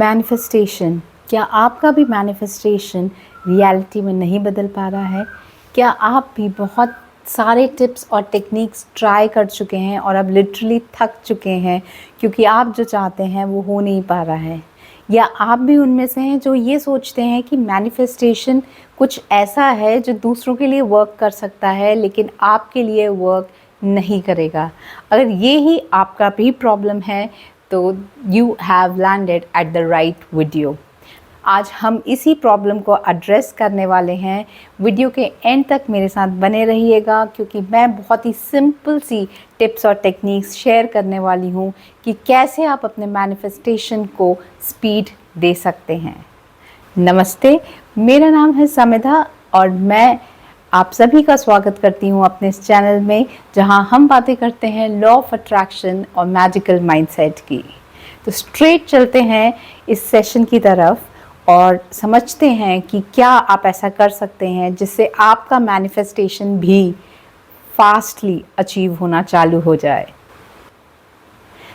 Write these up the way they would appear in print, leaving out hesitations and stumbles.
Manifestation, क्या आपका भी मैनिफेस्टेशन रियलिटी में नहीं बदल पा रहा है? क्या आप भी बहुत सारे टिप्स और टेक्निक्स ट्राई कर चुके हैं और अब लिटरली थक चुके हैं क्योंकि आप जो चाहते हैं वो हो नहीं पा रहा है? या आप भी उनमें से हैं जो ये सोचते हैं कि मैनिफेस्टेशन कुछ ऐसा है जो दूसरों के लिए वर्क कर सकता है लेकिन आपके लिए वर्क नहीं करेगा? अगर ये ही आपका भी प्रॉब्लम है तो you have landed at the right video. आज हम इसी प्रॉब्लम को एड्रेस करने वाले हैं। वीडियो के एंड तक मेरे साथ बने रहिएगा क्योंकि मैं बहुत ही सिंपल सी टिप्स और टेक्निक्स शेयर करने वाली हूँ कि कैसे आप अपने मैनिफेस्टेशन को स्पीड दे सकते हैं। नमस्ते, मेरा नाम है समिधा और मैं आप सभी का स्वागत करती हूँ अपने इस चैनल में जहाँ हम बातें करते हैं लॉ ऑफ अट्रैक्शन और मैजिकल माइंडसेट की। तो स्ट्रेट चलते हैं इस सेशन की तरफ और समझते हैं कि क्या आप ऐसा कर सकते हैं जिससे आपका मैनिफेस्टेशन भी फास्टली अचीव होना चालू हो जाए।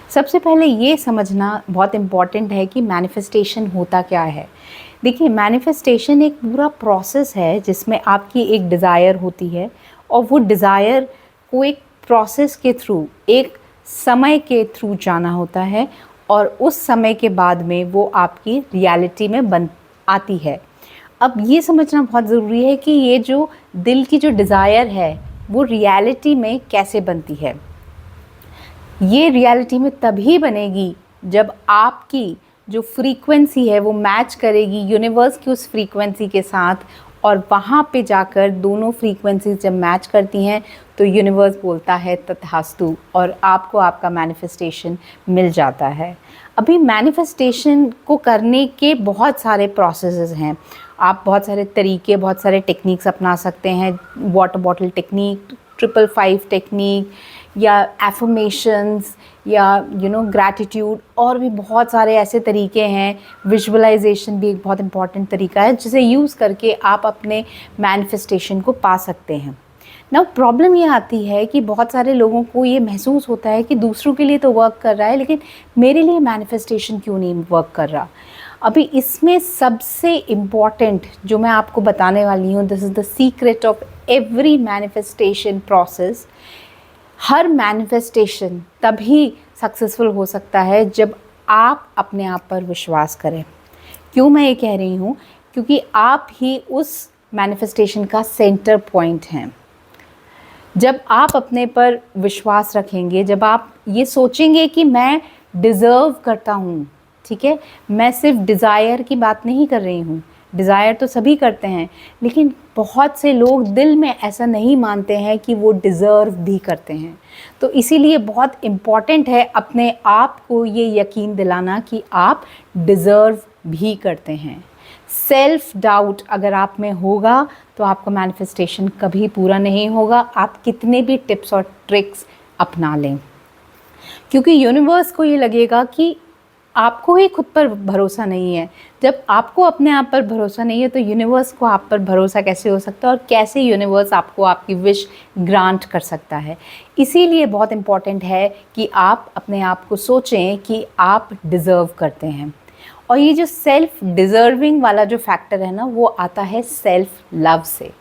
सबसे पहले ये समझना बहुत इम्पॉर्टेंट है कि मैनिफेस्टेशन होता क्या है। देखिए, मैनिफेस्टेशन एक पूरा प्रोसेस है जिसमें आपकी एक डिज़ायर होती है और वो डिज़ायर को एक प्रोसेस के थ्रू, एक समय के थ्रू जाना होता है और उस समय के बाद में वो आपकी रियलिटी में बन आती है। अब ये समझना बहुत ज़रूरी है कि ये जो दिल की जो डिज़ायर है वो रियलिटी में कैसे बनती है। ये रियलिटी में तभी बनेगी जब आपकी जो फ्रीक्वेंसी है वो मैच करेगी यूनिवर्स की उस फ्रीक्वेंसी के साथ, और वहाँ पे जाकर दोनों फ्रीक्वेंसीज जब मैच करती हैं तो यूनिवर्स बोलता है तथास्तु और आपको आपका मैनिफेस्टेशन मिल जाता है। अभी मैनिफेस्टेशन को करने के बहुत सारे प्रोसेसेस हैं। आप बहुत सारे तरीके, बहुत सारे टेक्निक्स अपना सकते हैं। वाटर बॉटल टेक्निक, 555 टेक्निक या एफर्मेशंस या ग्रैटिट्यूड, और भी बहुत सारे ऐसे तरीके हैं। विजुअलाइजेशन भी एक बहुत इंपॉर्टेंट तरीका है जिसे यूज़ करके आप अपने मैनिफेस्टेशन को पा सकते हैं। नाउ प्रॉब्लम ये आती है कि बहुत सारे लोगों को ये महसूस होता है कि दूसरों के लिए तो वर्क कर रहा है लेकिन मेरे लिए मैनिफेस्टेशन क्यों नहीं वर्क कर रहा। अभी इसमें सबसे इम्पॉर्टेंट जो मैं आपको बताने वाली हूँ, this is the secret of every manifestation process. Her manifestation तभी सक्सेसफुल हो सकता है जब आप अपने आप पर विश्वास करें। क्यों मैं ये कह रही हूँ? क्योंकि आप ही उस मैनिफेस्टेशन का सेंटर पॉइंट हैं। जब आप अपने पर विश्वास रखेंगे, जब आप ये सोचेंगे कि मैं डिज़र्व करता हूँ, ठीक है, मैं सिर्फ डिज़ायर की बात नहीं कर रही हूँ। डिज़ायर तो सभी करते हैं लेकिन बहुत से लोग दिल में ऐसा नहीं मानते हैं कि वो डिज़र्व भी करते हैं। तो इसीलिए बहुत इम्पॉर्टेंट है अपने आप को ये यकीन दिलाना कि आप डिज़र्व भी करते हैं। सेल्फ डाउट अगर आप में होगा तो आपका मैनिफेस्टेशन कभी पूरा नहीं होगा, आप कितने भी टिप्स और ट्रिक्स अपना लें, क्योंकि यूनिवर्स को ये लगेगा कि आपको ही खुद पर भरोसा नहीं है। जब आपको अपने आप पर भरोसा नहीं है तो यूनिवर्स को आप पर भरोसा कैसे हो सकता है और कैसे यूनिवर्स आपको आपकी विश ग्रांट कर सकता है। इसीलिए बहुत इम्पॉर्टेंट है कि आप अपने आप को सोचें कि आप डिज़र्व करते हैं। और ये जो सेल्फ डिज़र्विंग वाला जो फैक्टर है ना, वो आता है सेल्फ लव से।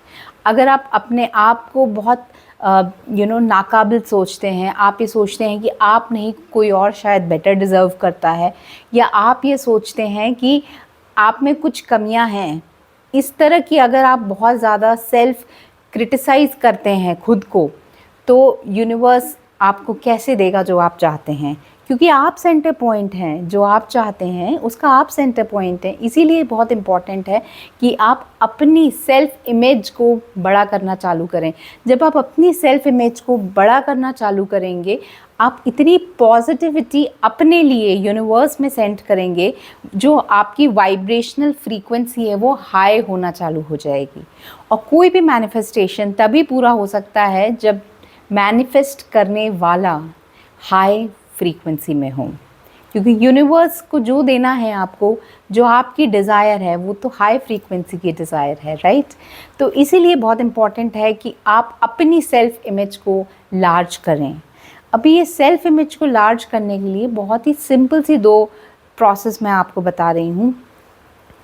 अगर आप अपने आप को बहुत नाकाबिल सोचते हैं, आप ये सोचते हैं कि आप नहीं कोई और शायद बेटर डिज़र्व करता है, या आप ये सोचते हैं कि आप में कुछ कमियां हैं, इस तरह की अगर आप बहुत ज़्यादा सेल्फ क्रिटिसाइज़ करते हैं खुद को, तो यूनिवर्स आपको कैसे देगा जो आप चाहते हैं? क्योंकि आप सेंटर पॉइंट हैं, जो आप चाहते हैं उसका आप सेंटर पॉइंट हैं। इसीलिए बहुत इम्पॉर्टेंट है कि आप अपनी सेल्फ इमेज को बड़ा करना चालू करें। जब आप अपनी सेल्फ इमेज को बड़ा करना चालू करेंगे, आप इतनी पॉजिटिविटी अपने लिए यूनिवर्स में सेंड करेंगे, जो आपकी वाइब्रेशनल फ्रीक्वेंसी है वो हाई होना चालू हो जाएगी। और कोई भी मैनिफेस्टेशन तभी पूरा हो सकता है जब मैनिफेस्ट करने वाला हाई फ्रीक्वेंसी में हो, क्योंकि यूनिवर्स को जो देना है आपको, जो आपकी डिज़ायर है, वो तो हाई फ्रीक्वेंसी की डिज़ायर है, राइट? तो इसीलिए बहुत इम्पॉर्टेंट है कि आप अपनी सेल्फ इमेज को लार्ज करें। अभी ये सेल्फ इमेज को लार्ज करने के लिए बहुत ही सिंपल सी दो प्रोसेस मैं आपको बता रही हूँ.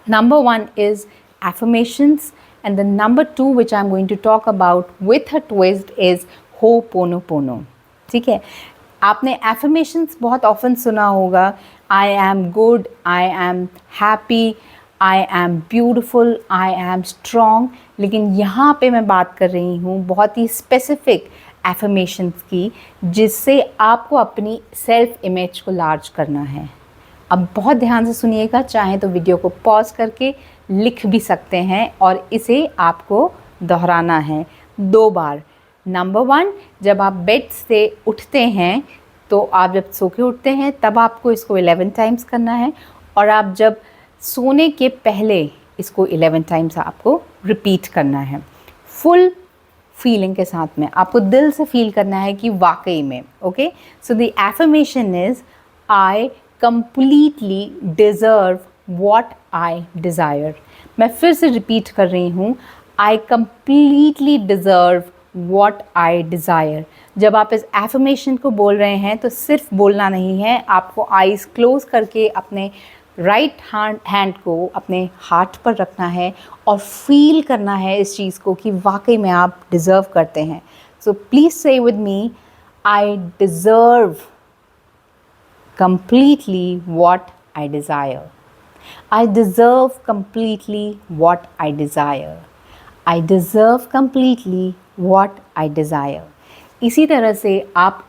Number 1 is affirmations, and the number 2 which I'm going to talk about with a twist is Ho'oponopono. ठीक है, आपने affirmations बहुत often सुना होगा. I am good, I am happy, I am beautiful, I am strong. लेकिन यहाँ पे मैं बात कर रही हूँ बहुत ही specific affirmations की, जिससे आपको अपनी self image को लार्ज करना है. अब बहुत ध्यान से सुनिएगा, चाहे तो वीडियो को पॉज करके लिख भी सकते हैं और इसे आपको दोहराना है 2 बार. नंबर 1, जब आप बेड से उठते हैं, तो आप जब सो के उठते हैं तब आपको इसको 11 टाइम्स करना है, और आप जब सोने के पहले इसको 11 टाइम्स आपको रिपीट करना है. फुल फीलिंग के साथ में आपको दिल से फील करना है कि वाकई में. Okay, so the affirmation is I completely deserve what I desire. मैं फिर से रिपीट कर रही हूँ, I completely deserve what I desire. जब आप इस एफर्मेशन को बोल रहे हैं तो सिर्फ बोलना नहीं है, आपको आइज़ क्लोज करके अपने राइट हैंड को अपने हार्ट पर रखना है और फील करना है इस चीज़ को कि वाकई में आप डिज़र्व करते हैं. सो प्लीज़ से with me, I deserve completely what I desire. I deserve completely what I desire. I deserve completely what I desire. इसी तरह से आप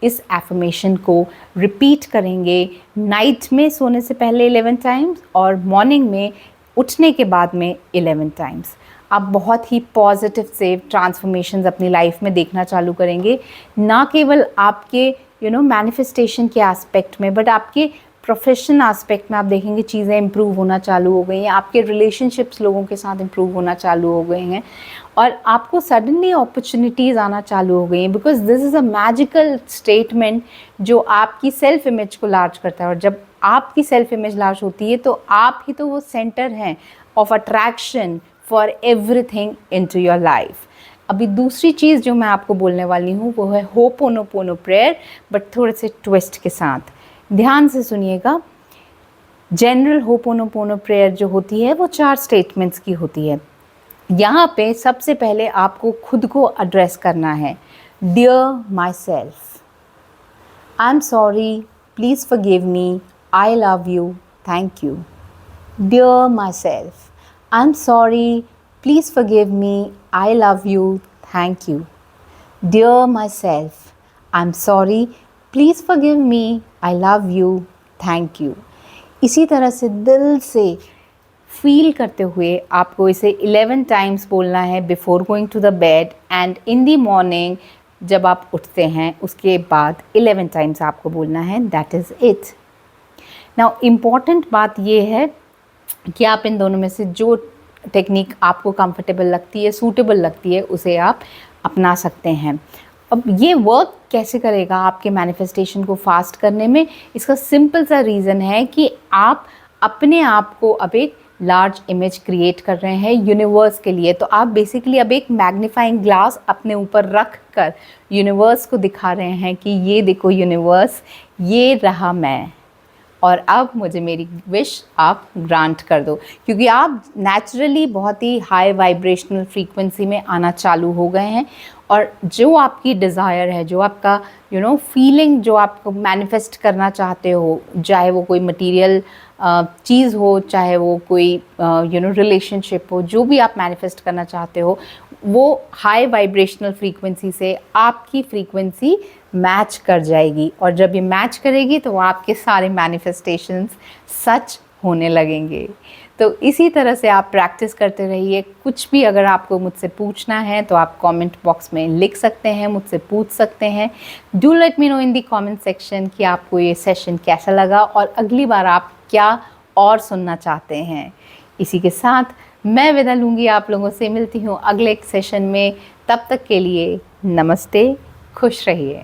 इस एफर्मेशन को रिपीट करेंगे नाइट में सोने से पहले 11 टाइम्स और मॉर्निंग में उठने के बाद में 11 टाइम्स. आप बहुत ही पॉजिटिव से ट्रांसफॉर्मेशंस अपनी लाइफ में देखना चालू करेंगे, ना केवल आपके मैनिफेस्टेशन के एस्पेक्ट में, बट आपके प्रोफेशन एस्पेक्ट में आप देखेंगे चीज़ें इम्प्रूव होना चालू हो गई हैं, आपके रिलेशनशिप्स लोगों के साथ इम्प्रूव होना चालू हो गए हैं, और आपको सडनली अपॉर्चुनिटीज़ आना चालू हो गई हैं, because this is a magical statement जो आपकी सेल्फ इमेज को लार्ज करता है. और जब आपकी सेल्फ इमेज लार्ज होती है तो आप ही तो वो सेंटर हैं of attraction for everything into your life. अभी दूसरी चीज़ जो मैं आपको बोलने वाली हूँ वो है होपोनोपोनो प्रेयर, बट थोड़े से ट्विस्ट के साथ. ध्यान से सुनिएगा. जनरल होपोनोपोनो प्रेयर जो होती है वो 4 स्टेटमेंट्स की होती है. यहाँ पे सबसे पहले आपको खुद को एड्रेस करना है. Dear myself, I am sorry, please forgive me, I love you, thank you. Dear myself, I am sorry, please forgive me, I love you, thank you. Dear myself, I'm sorry, please forgive me, I love you, thank you. इसी तरह से दिल से feel करते हुए आपको इसे 11 times बोलना है before going to the bed and in the morning जब आप उठते हैं उसके बाद 11 टाइम्स आपको बोलना है. That is it. Now important बात ये है कि आप इन दोनों में से जो टेक्निक आपको कंफर्टेबल लगती है, सूटेबल लगती है, उसे आप अपना सकते हैं. अब ये वर्क कैसे करेगा आपके मैनिफेस्टेशन को फास्ट करने में? इसका सिंपल सा रीज़न है कि आप अपने आप को अब एक लार्ज इमेज क्रिएट कर रहे हैं यूनिवर्स के लिए. तो आप बेसिकली अब एक मैग्नीफाइंग ग्लास अपने ऊपर रख कर यूनिवर्स को दिखा रहे हैं कि ये देखो यूनिवर्स, ये रहा मैं, और अब मुझे मेरी विश आप ग्रांट कर दो. क्योंकि आप नेचुरली बहुत ही हाई वाइब्रेशनल फ्रीक्वेंसी में आना चालू हो गए हैं, और जो आपकी डिज़ायर है, जो आपका फीलिंग जो आप मैनिफेस्ट करना चाहते हो, चाहे वो कोई मटेरियल चीज़ हो, चाहे वो कोई रिलेशनशिप हो, जो भी आप मैनिफेस्ट करना चाहते हो, वो हाई वाइब्रेशनल फ्रीक्वेंसी से आपकी फ्रीक्वेंसी मैच कर जाएगी. और जब ये मैच करेगी तो आपके सारे मैनिफेस्टेशंस सच होने लगेंगे. तो इसी तरह से आप प्रैक्टिस करते रहिए. कुछ भी अगर आपको मुझसे पूछना है तो आप कमेंट बॉक्स में लिख सकते हैं, मुझसे पूछ सकते हैं. Do let me know in the comment section कि आपको ये सेशन कैसा लगा और अगली बार आप क्या और सुनना चाहते हैं. इसी के साथ मैं विदा लूँगी, आप लोगों से मिलती हूँ अगले एक सेशन में. तब तक के लिए नमस्ते, खुश रहिए.